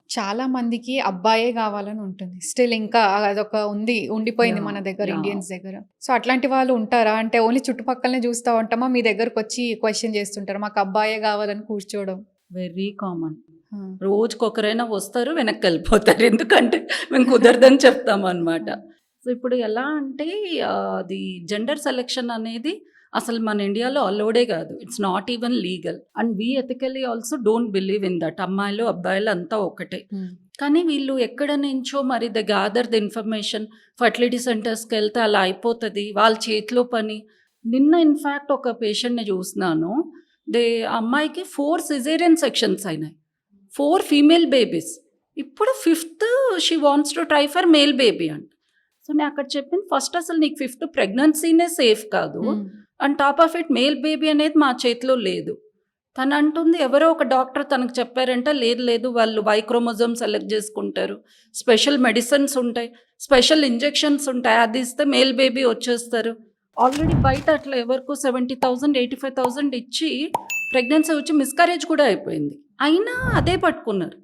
చాలా మందికి అబ్బాయే గావాలని ఉంటుంది. స్టిల్ ఇంకా అదొక ఉండిపోయింది మన యాహ్! దగ్గర యాహ్! ఇండియన్స్ దగ్గర. సో, అట్లాంటి వాళ్ళు ఉంటారా? అంటే ఓన్లీ చుట్టుపక్కలనే జూస్తా ఉంటామా? మీ దగ్గరకొచ్చి క్వెషన్ జేస్తుంటారా? మాకు అబ్బాయే గావాలని కూర్చోవడం. Very common. ఆ! రోజుకొకరైనా వస్తారు, వెనక్కెళ్ళిపోతారు. ఎందుకంటే మేము కుదరదని చెప్తామనమాట. ఆ! సో, ఇప్పుడు ఎలా అంటే అది జెండర్ సెలక్షన్ అనేది అసలు మన ఇండియాలో అలౌడే గాదు. It's not even legal. And we ethically also don't believe in that. అమ్మాయిలు, అబ్బాయిలు అంతా ఒకటే. హ్మ్. కానీ వీళ్ళు ఎక్కడ నుంచో మరి they gather the information. Fertility సెంటర్స్‌కెళ్తే అలా అయిపోతది. వాళ్ళ చేతిలో పని. నిన్న ఇన్‌ఫాక్ట్ ఒక పేషెంట్‌ని చూసినాను. అమ్మాయికి 4 సిజేరియన్ సెక్షన్స్ అయినాయి. 4 ఫీమేల్ బేబీస్. ఇప్పుడు fifth she wants to try for male baby అంట. సో, నేను అక్కడ చెప్పింది ఫస్ట్ అసలు నీకు ఫిఫ్త్ ప్రెగ్నెన్సీనే సేఫ్ కాదు. హ్మ్. And top of it male baby అనేది మా చేతిలో లేదు. తనంటుంది ఎవరో ఒక డాక్టర్ తనకు చెప్పారంట. లేదు లేదు వాళ్ళు వై క్రోమోజోమ్ సెలెక్ట్ చేసుకుంటారు. స్పెషల్ మెడిసిన్స్ ఉంటాయి. స్పెషల్ ఇంజెక్షన్స్ ఉంటాయి. అది ఇస్తే మేల్ బేబీ వచ్చేస్తారు. ఆల్రెడీ బయట అట్లా ఎవరికో 70,000, 85,000 ఇచ్చి ప్రెగ్నెన్సీ వచ్చి మిస్‌కరేజ్ కూడా అయిపోయింది. అయినా అదే పట్టుకున్నారు.